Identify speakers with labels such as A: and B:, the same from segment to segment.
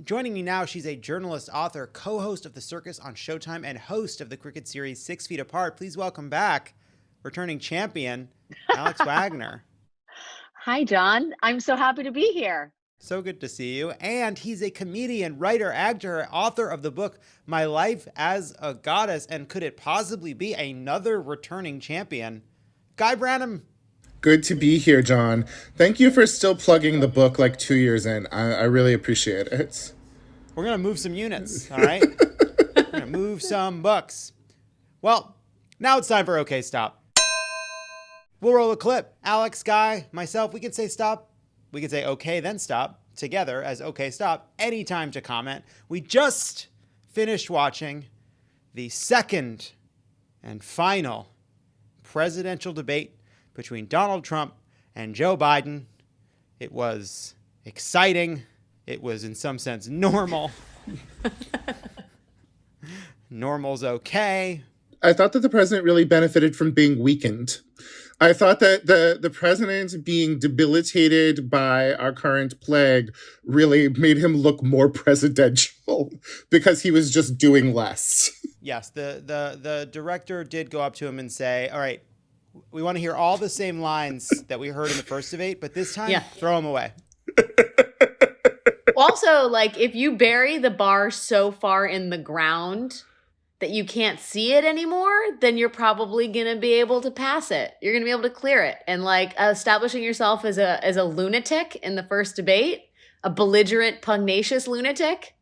A: Joining me now, she's a journalist, author, co-host of The Circus on Showtime, and host of the cricket series 6 Feet Apart. Please welcome back returning champion, Alex Wagner.
B: Hi, Jon. I'm so happy to be here.
A: So good to see you. And he's a comedian, writer, actor, author of the book My Life as a Goddess. And could it possibly be another returning champion? Guy Branum.
C: Good to be here, Jon. Thank you for still plugging the book like 2 years in. I really appreciate it.
A: We're going to move some units, all right? We're going to move some books. Well, now it's time for OK Stop. We'll roll a clip. Alex, Guy, myself, we can say stop. We could say okay, then stop together as okay, stop. Anytime to comment. We just finished watching the second and final presidential debate between Donald Trump and Joe Biden. It was exciting. It was, in some sense, normal. Normal's okay.
C: I thought that the president really benefited from being weakened. I thought that the president being debilitated by our current plague really made him look more presidential because he was just doing less.
A: Yes, the director did go up to him and say, all right, we want to hear all the same lines that we heard in the first debate, but this time, throw them away.
B: Also, like, if you bury the bar so far in the ground that you can't see it anymore, then you're probably going to be able to pass it. You're going to be able to clear it. And like establishing yourself as a lunatic in the first debate, a belligerent, pugnacious lunatic,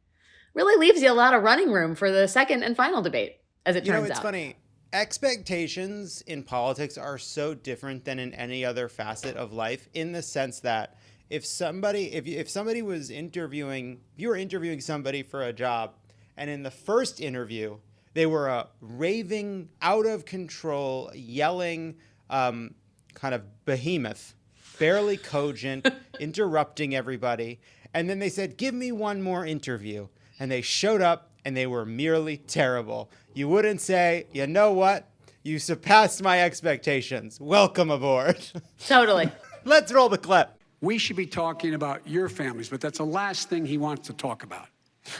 B: really leaves you a lot of running room for the second and final debate, as it turns out.
A: It's funny. Expectations in politics are so different than in any other facet of life, in the sense that if somebody was interviewing, you were interviewing somebody for a job, and in the first interview, they were a raving, out of control, yelling, kind of behemoth, barely cogent, interrupting everybody. And then they said, give me one more interview. And they showed up and they were merely terrible. You wouldn't say, you know what? You surpassed my expectations. Welcome aboard.
B: Totally.
A: Let's roll the clip.
D: We should be talking about your families, but that's the last thing he wants to talk about.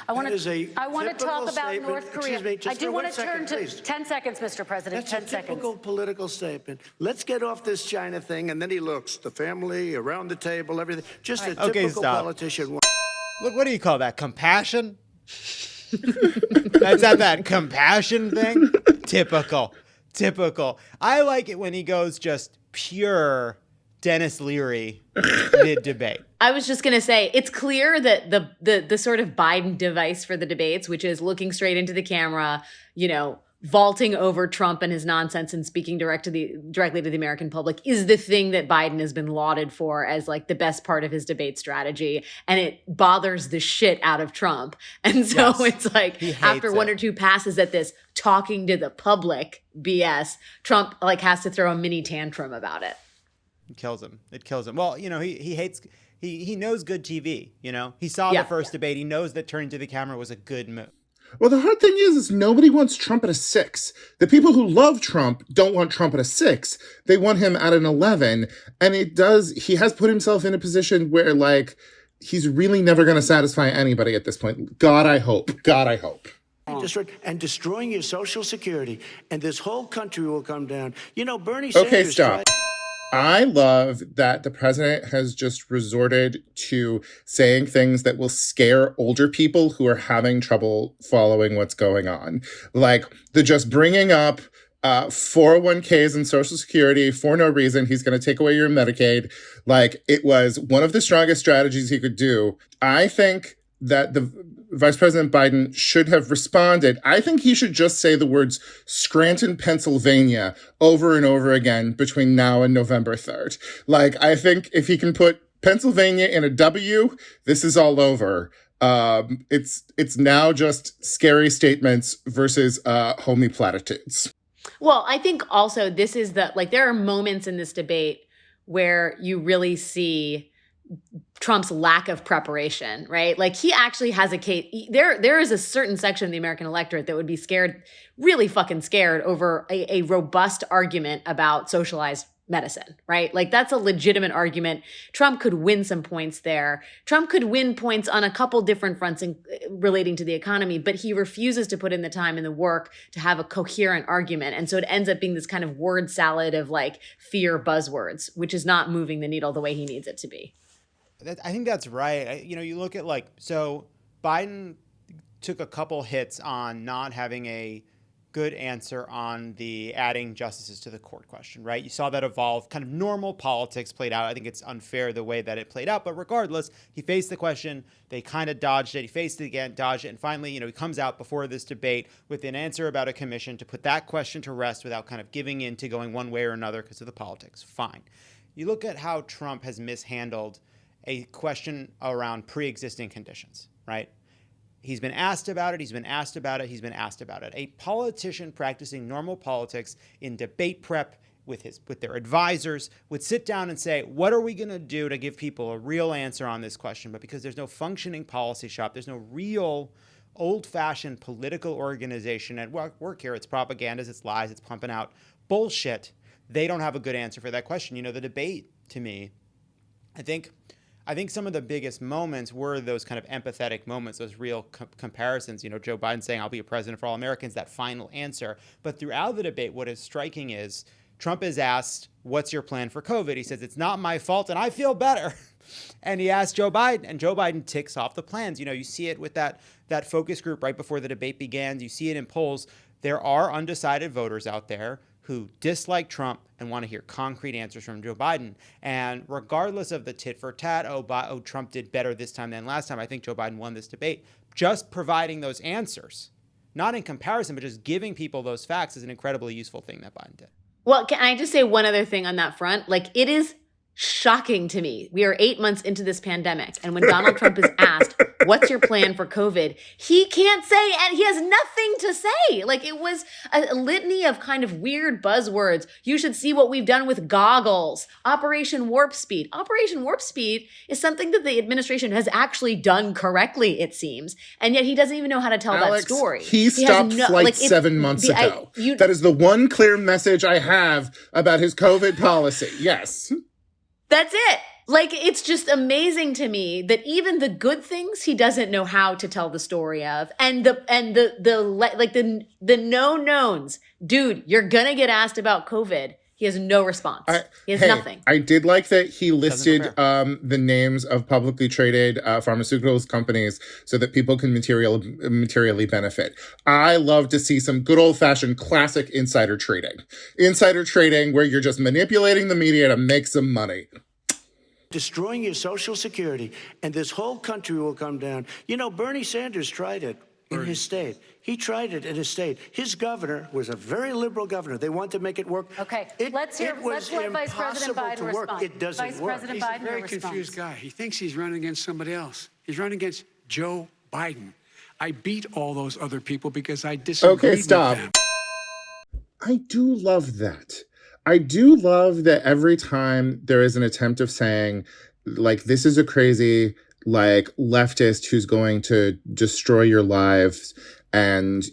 E: I want to talk about North Korea.
F: Excuse me, just
E: I do
F: for
E: want
F: 1
E: to turn
F: second,
E: to
F: please.
E: 10 seconds, Mr. President.
F: That's
E: 10
F: a
E: seconds.
F: typical political statement. Let's get off this China thing, and then he looks, the family, around the table, everything. Just a typical politician.
A: Look, what do you call that? Compassion? That's not that compassion thing? Typical. I like it when he goes just pure Dennis Leary mid-debate.
B: I was just going to say, it's clear that the sort of Biden device for the debates, which is looking straight into the camera, vaulting over Trump and his nonsense and speaking directly to the American public, is the thing that Biden has been lauded for as like the best part of his debate strategy. And it bothers the shit out of Trump. And so it's like after one or two passes at this talking to the public BS, Trump like has to throw a mini tantrum about it.
A: It kills him. Well, he knows good TV, He saw the first debate. He knows that turning to the camera was a good move.
C: Well, the hard thing is nobody wants Trump at a 6. The people who love Trump don't want Trump at a 6. They want him at an 11. And he has put himself in a position where, like, he's really never going to satisfy anybody at this point. God, I hope.
F: And destroying your Social Security, and this whole country will come down. Bernie Sanders...
C: Okay, stop. I love that the president has just resorted to saying things that will scare older people who are having trouble following what's going on. Like the just bringing up 401ks and Social Security for no reason. He's going to take away your Medicaid. Like it was one of the strongest strategies he could do. I think that the Vice President Biden should have responded. I think he should just say the words Scranton, Pennsylvania over and over again between now and November 3rd. Like, I think if he can put Pennsylvania in a W, this is all over. It's now just scary statements versus homey platitudes.
B: Well, I think also this is there are moments in this debate where you really see Trump's lack of preparation, right? Like he actually has a case. There is a certain section of the American electorate that would be scared, really fucking scared over a robust argument about socialized medicine, right? Like that's a legitimate argument. Trump could win some points there. Trump could win points on a couple different fronts relating to the economy, but he refuses to put in the time and the work to have a coherent argument. And so it ends up being this kind of word salad of like fear buzzwords, which is not moving the needle the way he needs it to be.
A: I think that's right. You look at so Biden took a couple hits on not having a good answer on the adding justices to the court question, right? You saw that evolve, kind of normal politics played out. I think it's unfair the way that it played out, but regardless, he faced the question, they kind of dodged it, he faced it again, dodged it, and finally, he comes out before this debate with an answer about a commission to put that question to rest without kind of giving in to going one way or another because of the politics. Fine. You look at how Trump has mishandled a question around pre-existing conditions, right? He's been asked about it. He's been asked about it. He's been asked about it. A politician practicing normal politics in debate prep with their advisors would sit down and say, what are we going to do to give people a real answer on this question? But because there's no functioning policy shop, there's no real old-fashioned political organization at work here. It's propagandas, it's lies, it's pumping out bullshit. They don't have a good answer for that question. The debate, to me, I think some of the biggest moments were those kind of empathetic moments, those real comparisons. Joe Biden saying, I'll be a president for all Americans, that final answer. But throughout the debate, what is striking is Trump is asked, what's your plan for COVID? He says, it's not my fault and I feel better. And he asked Joe Biden, and Joe Biden ticks off the plans. You see it with that focus group right before the debate began. You see it in polls. There are undecided voters out there who dislike Trump and want to hear concrete answers from Joe Biden. And regardless of the tit for tat, Trump did better this time than last time, I think Joe Biden won this debate. Just providing those answers, not in comparison, but just giving people those facts is an incredibly useful thing that Biden did.
B: Well, can I just say one other thing on that front? It is shocking to me. We are 8 months into this pandemic. And when Donald Trump is asked, what's your plan for COVID? He can't say, and he has nothing to say. It was a litany of kind of weird buzzwords. You should see what we've done with goggles. Operation Warp Speed. Operation Warp Speed is something that the administration has actually done correctly, it seems. And yet he doesn't even know how to tell
C: Alex,
B: that story.
C: He stopped flight 7 months ago. That is the one clear message I have about his COVID policy. Yes.
B: That's it. It's just amazing to me that even the good things he doesn't know how to tell the story of, and the known knowns. Dude, you're gonna get asked about COVID. He has no response. He has nothing.
C: I did like that he listed the names of publicly traded pharmaceuticals companies so that people can materially benefit. I love to see some good old-fashioned classic insider trading. Insider trading where you're just manipulating the media to make some money.
F: Destroying your Social Security, and this whole country will come down. Bernie Sanders tried it in his state. He tried it in his state. His governor was a very liberal governor. They wanted to make it work.
E: Okay, let's let Vice President Biden respond.
F: It doesn't work.
D: He's a very confused guy. He thinks he's running against somebody else. He's running against Joe Biden. I beat all those other people because I disagreed with them.
C: I do love that. I do love that every time there is an attempt of saying, this is a crazy, leftist who's going to destroy your lives and,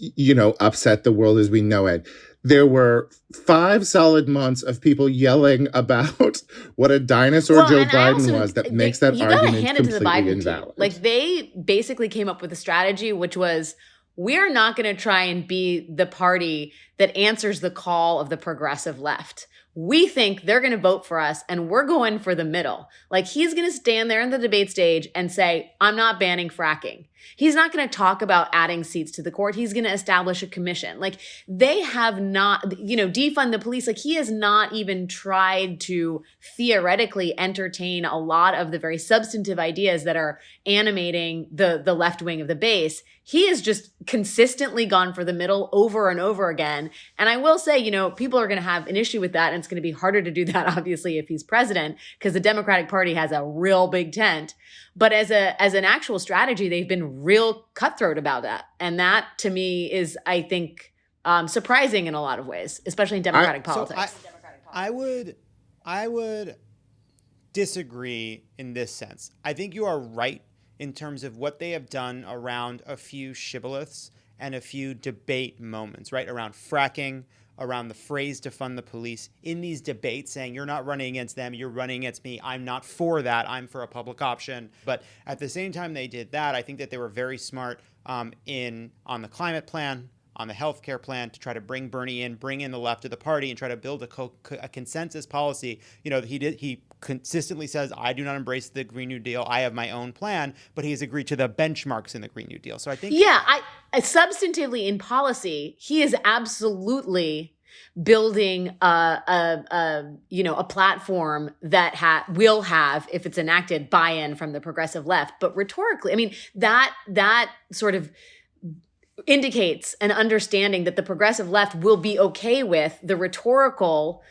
C: upset the world as we know it. There were 5 solid months of people yelling about what a dinosaur Joe Biden was that makes that argument completely invalid.
B: They basically came up with a strategy, which was, we're not going to try and be the party that answers the call of the progressive left. We think they're going to vote for us and we're going for the middle. He's going to stand there on the debate stage and say, I'm not banning fracking. He's not going to talk about adding seats to the court. He's going to establish a commission. They have not, defund the police. He has not even tried to theoretically entertain a lot of the very substantive ideas that are animating the left wing of the base. He has just consistently gone for the middle over and over again. And I will say, people are going to have an issue with that. And it's going to be harder to do that, obviously, if he's president, because the Democratic Party has a real big tent. But as an actual strategy, they've been real cutthroat about that. And that, to me, is, I think, surprising in a lot of ways, especially in Democratic politics.
A: I would disagree in this sense. I think you are right in terms of what they have done around a few shibboleths and a few debate moments, right? Around fracking, around the phrase defund the police in these debates, saying you're not running against them, you're running against me. I'm not for that. I'm for a public option. But at the same time they did that, I think that they were very smart on the climate plan, on the healthcare plan, to try to bring Bernie in, bring in the left of the party, and try to build a consensus policy. He consistently says, I do not embrace the Green New Deal. I have my own plan, but he has agreed to the benchmarks in the Green New Deal. So I think,
B: substantively in policy, he is absolutely building a platform that will have, if it's enacted, buy-in from the progressive left. But rhetorically, I mean, that sort of indicates an understanding that the progressive left will be okay with the rhetorical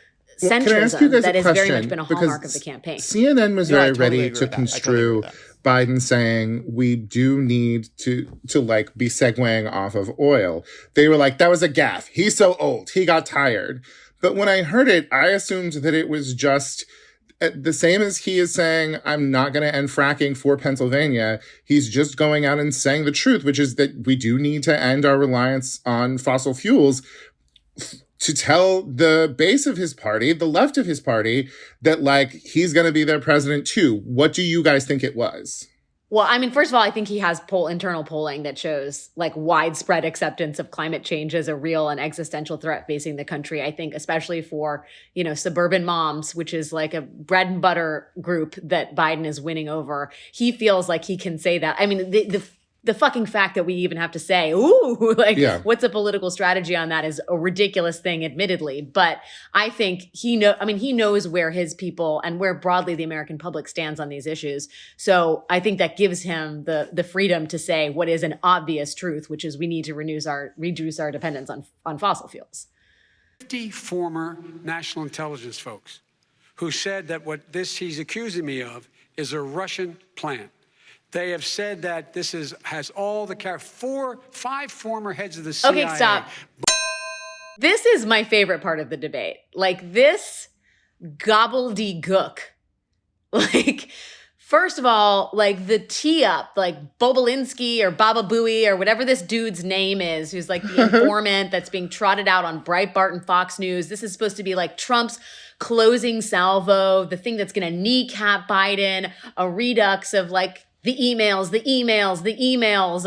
B: centrism that has very much been a hallmark of the campaign.
C: CNN was very ready to construe Biden saying we do need to like be segueing off of oil. They were like, that was a gaffe. He's so old. He got tired. But when I heard it, I assumed that it was just the same as he is saying, I'm not going to end fracking for Pennsylvania. He's just going out and saying the truth, which is that we do need to end our reliance on fossil fuels, to tell the base of his party, the left of his party, that like he's going to be their president too. What do you guys think it was?
B: Well, I mean, first of all, I think he has internal polling that shows like widespread acceptance of climate change as a real and existential threat facing the country. I think especially for, suburban moms, which is like a bread and butter group that Biden is winning over. He feels like he can say that. I mean, the fucking fact that we even have to say, what's a political strategy on that is a ridiculous thing, admittedly. But I think he knows where his people and where broadly the American public stands on these issues. So I think that gives him the freedom to say what is an obvious truth, which is we need to reduce our dependence on fossil fuels.
D: 50 former national intelligence folks who said that what he's accusing me of is a Russian plan. They have said that this has all the 5 former heads of the CIA.
B: Okay, stop. This is my favorite part of the debate. Like this gobbledygook. Like, first of all, like the tee up, like Bobulinski or Baba Booey or whatever this dude's name is, who's like the informant that's being trotted out on Breitbart and Fox News. This is supposed to be like Trump's closing salvo, the thing that's going to kneecap Biden, a redux of like the emails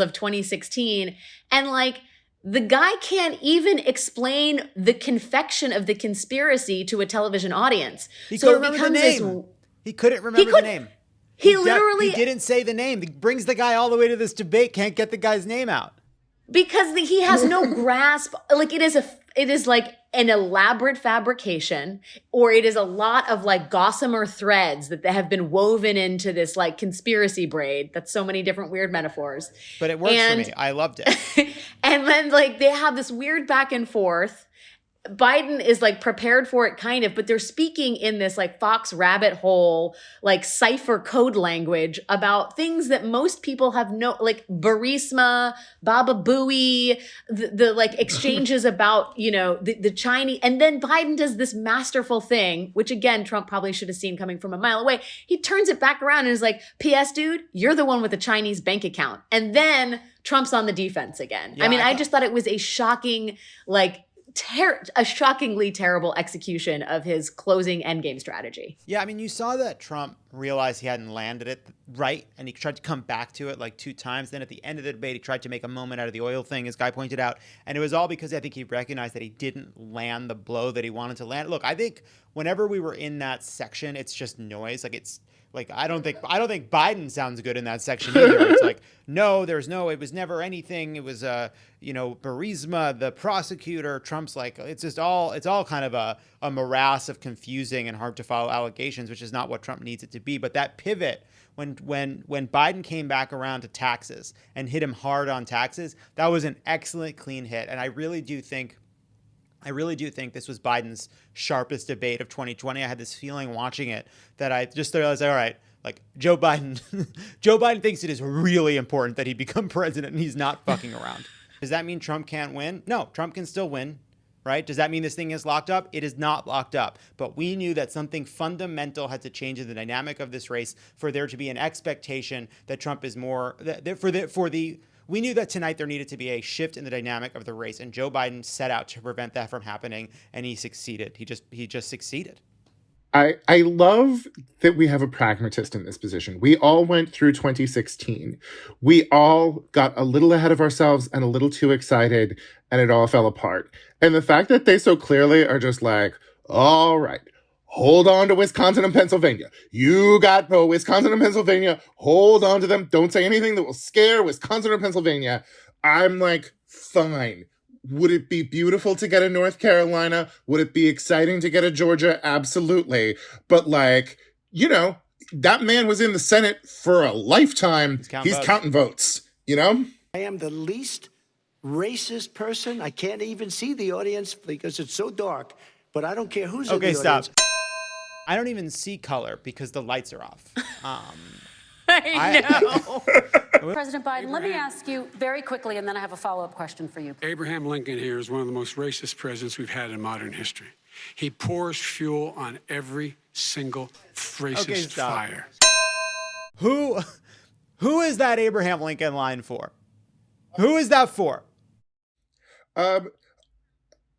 B: of 2016. And like, the guy can't even explain the confection of the conspiracy to a television audience.
A: He couldn't remember the name. He couldn't remember the name.
B: He literally...
A: He didn't say the name. He brings the guy all the way to this debate, can't get the guy's name out.
B: Because he has no grasp. Like, it is like an elaborate fabrication, or it is a lot of like gossamer threads that have been woven into this like conspiracy braid. That's so many different weird metaphors.
A: But it works for me. I loved it.
B: And then like they have this weird back and forth. Biden is like prepared for it kind of, but they're speaking in this like Fox rabbit hole, like cipher code language about things that most people have like Burisma, Baba Booey, the like exchanges about, the Chinese. And then Biden does this masterful thing, which again, Trump probably should have seen coming from a mile away. He turns it back around and is like, P.S. dude, you're the one with the Chinese bank account. And then Trump's on the defense again. Yeah, I just thought it was a shocking, like, a shockingly terrible execution of his closing endgame strategy.
A: Yeah, I mean, you saw that Trump realized he hadn't landed it right, and he tried to come back to it like 2 times. Then at the end of the debate, he tried to make a moment out of the oil thing, as Guy pointed out. And it was all because I think he recognized that he didn't land the blow that he wanted to land. Look, I think whenever we were in that section, it's just noise. Like, I don't think Biden sounds good in that section either. It's like, it was never anything. It was, Burisma, the prosecutor. Trump's like, it's all kind of a morass of confusing and hard to follow allegations, which is not what Trump needs it to be. But that pivot, when Biden came back around to taxes and hit him hard on taxes, that was an excellent clean hit. And I really do think this was Biden's sharpest debate of 2020. I had this feeling watching it that I just realized, all right, like Joe Biden thinks it is really important that he become president and he's not fucking around. Does that mean Trump can't win? No, Trump can still win, right? Does that mean this thing is locked up? It is not locked up. But we knew that something fundamental had to change in the dynamic of this race for there to be an expectation that Trump is more, for the we knew that tonight there needed to be a shift in the dynamic of the race, and Joe Biden set out to prevent that from happening, and he succeeded. He just succeeded.
C: I love that we have a pragmatist in this position. We all went through 2016. We all got a little ahead of ourselves and a little too excited, and it all fell apart. And the fact that they so clearly are just like, all right, hold on to Wisconsin and Pennsylvania. You got Wisconsin and Pennsylvania. Hold on to them. Don't say anything that will scare Wisconsin or Pennsylvania. I'm like, fine. Would it be beautiful to get a North Carolina? Would it be exciting to get a Georgia? Absolutely. But like, you know, that man was in the Senate for a lifetime. He's counting votes, you know?
F: I am the least racist person. I can't even see the audience because it's so dark, but I don't care who's in the audience.
A: Okay, stop. I don't even see color because the lights are off.
B: I know.
E: President Biden, let me ask you very quickly, and then I have a follow-up question for you.
D: Abraham Lincoln here is one of the most racist presidents we've had in modern history. He pours fuel on every single racist fire.
A: Who is that Abraham Lincoln line for? Who is that for?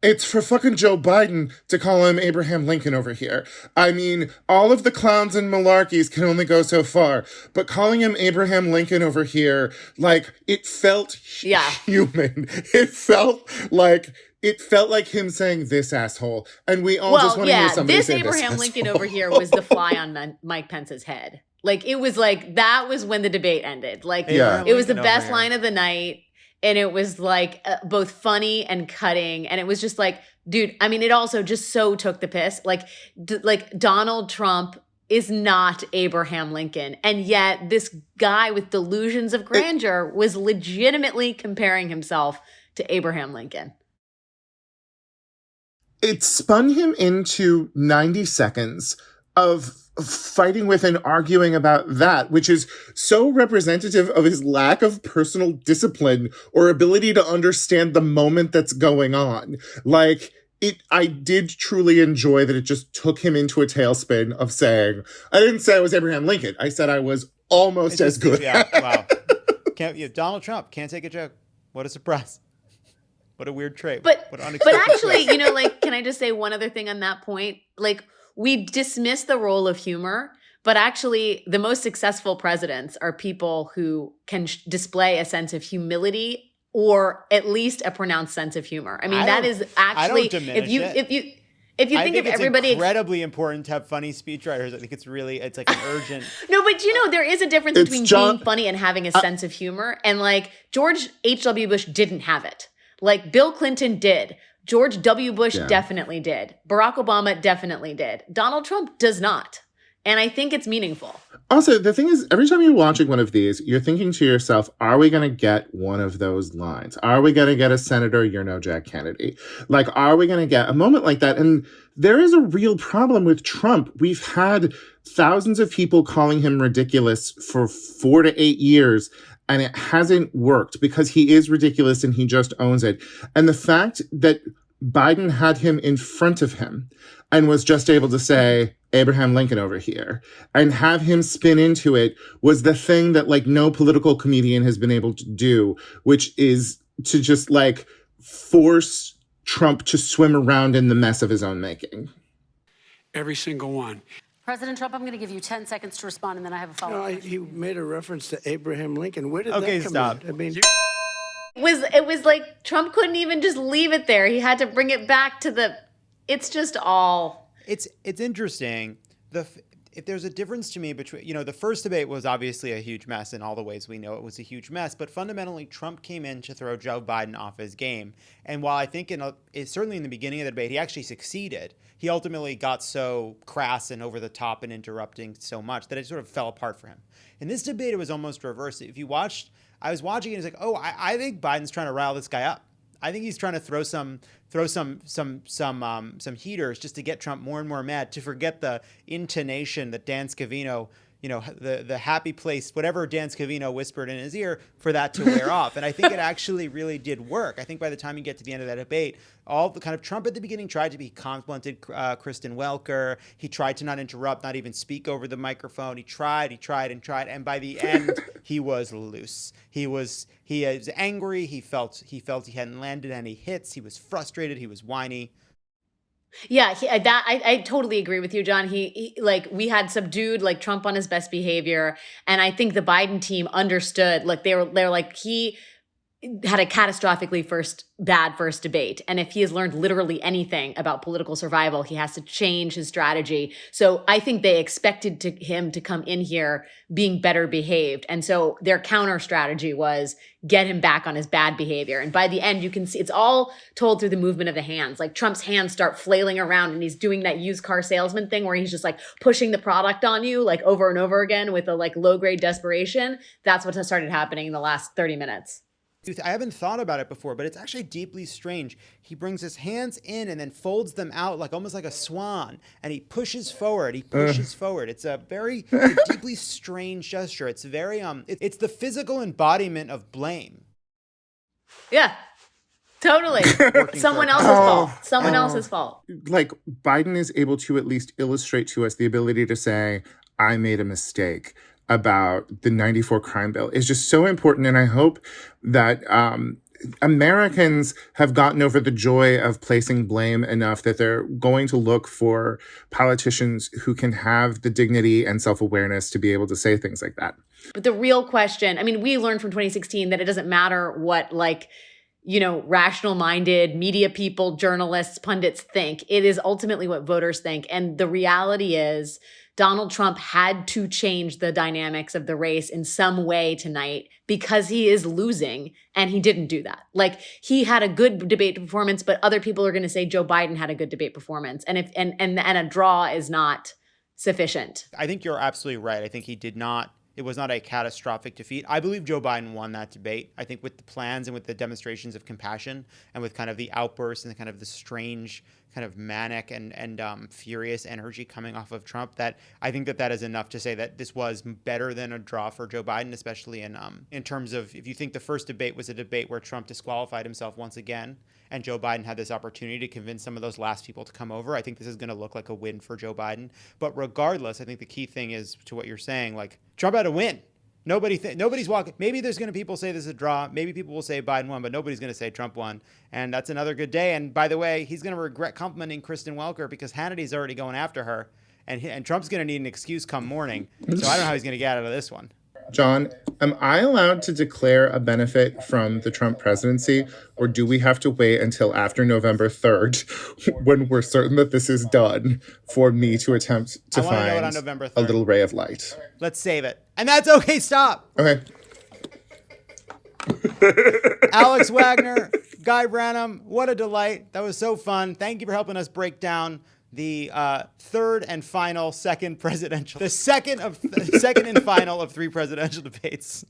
C: It's for fucking Joe Biden to call him Abraham Lincoln over here. I mean, all of the clowns and malarkeys can only go so far, but calling him Abraham Lincoln over here, like, it felt human. It felt like him saying this asshole, and we all just want to hear somebody
B: this
C: say
B: Abraham
C: this
B: Lincoln
C: asshole.
B: over here was the fly on Mike Pence's head. Like, it was like, that was when the debate ended. Like, it was the best line of the night. And it was like both funny and cutting. And it was just like, dude, I mean, it also just so took the piss. Like Donald Trump is not Abraham Lincoln. And yet this guy with delusions of grandeur was legitimately comparing himself to Abraham Lincoln.
C: It spun him into 90 seconds of fighting with and arguing about that, which is so representative of his lack of personal discipline or ability to understand the moment that's going on. Like, I did truly enjoy that it just took him into a tailspin of saying, I didn't say I was Abraham Lincoln. I said I was almost as good.
A: Yeah, wow. Donald Trump can't take a joke. What a surprise. What a weird trait.
B: But actually, you know, like, can I just say one other thing on that point? Like, we dismiss the role of humor, but actually the most successful presidents are people who can display a sense of humility or at least a pronounced sense of humor. I mean, that is actually, if you think of everybody,
A: it's incredibly important to have funny speechwriters. I think it's like an urgent.
B: No, but you know, there is a difference between being funny and having a sense of humor. And like George H.W. Bush didn't have it. Like Bill Clinton did. George W. Bush definitely did. Barack Obama definitely did. Donald Trump does not. And I think it's meaningful.
C: Also, the thing is, every time you're watching one of these, you're thinking to yourself, are we going to get one of those lines? Are we going to get a Senator, you're no Jack Kennedy? Like, are we going to get a moment like that? And there is a real problem with Trump. We've had thousands of people calling him ridiculous for 4 to 8 years, and it hasn't worked because he is ridiculous and he just owns it. And the fact that Biden had him in front of him and was just able to say, Abraham Lincoln over here, and have him spin into it was the thing that like no political comedian has been able to do, which is to just like force Trump to swim around in the mess of his own making.
D: Every single one.
E: President Trump, I'm going to give you 10 seconds to respond, and then I have a follow-up.
F: No, he made a reference to Abraham Lincoln. Where did that come
A: stop.
F: in? I mean,
B: It was like Trump couldn't even just leave it there. He had to bring it back to it's just all.
A: It's interesting. If there's a difference to me between, you know, the first debate was obviously a huge mess in all the ways we know it was a huge mess, but fundamentally Trump came in to throw Joe Biden off his game. And while I think certainly in the beginning of the debate, he actually succeeded, he ultimately got so crass and over the top and interrupting so much that it sort of fell apart for him. In this debate, it was almost reversed. If you watched, I was watching it, it's like, oh, I think Biden's trying to rile this guy up. I think he's trying to throw some heaters just to get Trump more and more mad, to forget the intonation that Dan Scavino, you know, the happy place, whatever Dan Scavino whispered in his ear, for that to wear off. And I think it actually really did work. I think by the time you get to the end of that debate, all the kind of Trump at the beginning tried to be complimented Kristen Welker. He tried to not interrupt, not even speak over the microphone. He tried. And by the end, he was loose. He was angry. He felt he hadn't landed any hits. He was frustrated. He was whiny.
B: Yeah, I totally agree with you, John. He like we had subdued like Trump on his best behavior, and I think the Biden team understood. Like they're like he had a catastrophically bad first debate, and if he has learned literally anything about political survival, he has to change his strategy. So I think they expected him to come in here being better behaved, and so their counter strategy was get him back on his bad behavior. And by the end, you can see it's all told through the movement of the hands. Like Trump's hands start flailing around, and he's doing that used car salesman thing where he's just like pushing the product on you like over and over again with a like low grade desperation. That's what started happening in the last 30 minutes.
A: I haven't thought about it before, but it's actually deeply strange. He brings his hands in and then folds them out like almost like a swan, and he pushes forward. It's a deeply strange gesture. It's very it's the physical embodiment of blame.
B: Yeah. Totally. Someone else's fault. Someone else's fault.
C: Like Biden is able to at least illustrate to us the ability to say, I made a mistake about the 94 crime bill is just so important. And I hope that Americans have gotten over the joy of placing blame enough that they're going to look for politicians who can have the dignity and self-awareness to be able to say things like that.
B: But the real question, I mean, we learned from 2016 that it doesn't matter what rational-minded media people, journalists, pundits think. It is ultimately what voters think. And the reality is Donald Trump had to change the dynamics of the race in some way tonight because he is losing, and he didn't do that. Like, he had a good debate performance, but other people are going to say Joe Biden had a good debate performance, and a draw is not sufficient.
A: I think you're absolutely right. I think it was not a catastrophic defeat. I believe Joe Biden won that debate. I think with the plans and with the demonstrations of compassion and with kind of the outbursts and kind of the strange kind of manic and furious energy coming off of Trump, that I think that is enough to say that this was better than a draw for Joe Biden, especially in terms of if you think the first debate was a debate where Trump disqualified himself once again and Joe Biden had this opportunity to convince some of those last people to come over. I think this is going to look like a win for Joe Biden. But regardless, I think the key thing is to what you're saying, like Trump had a win. Nobody's walking. Maybe there's going to people say this is a draw. Maybe people will say Biden won, but nobody's going to say Trump won. And that's another good day. And by the way, he's going to regret complimenting Kristen Welker because Hannity's already going after her. And Trump's going to need an excuse come morning. So I don't know how he's going to get out of this one.
C: John, am I allowed to declare a benefit from the Trump presidency, or do we have to wait until after November 3rd when we're certain that this is done for me to attempt to find
A: on November 3rd.
C: A little ray of light?
A: Let's save it. And that's okay. Stop.
C: Okay.
A: Alex Wagner, Guy Branum, what a delight. That was so fun. Thank you for helping us break down the second and final of 3 presidential debates.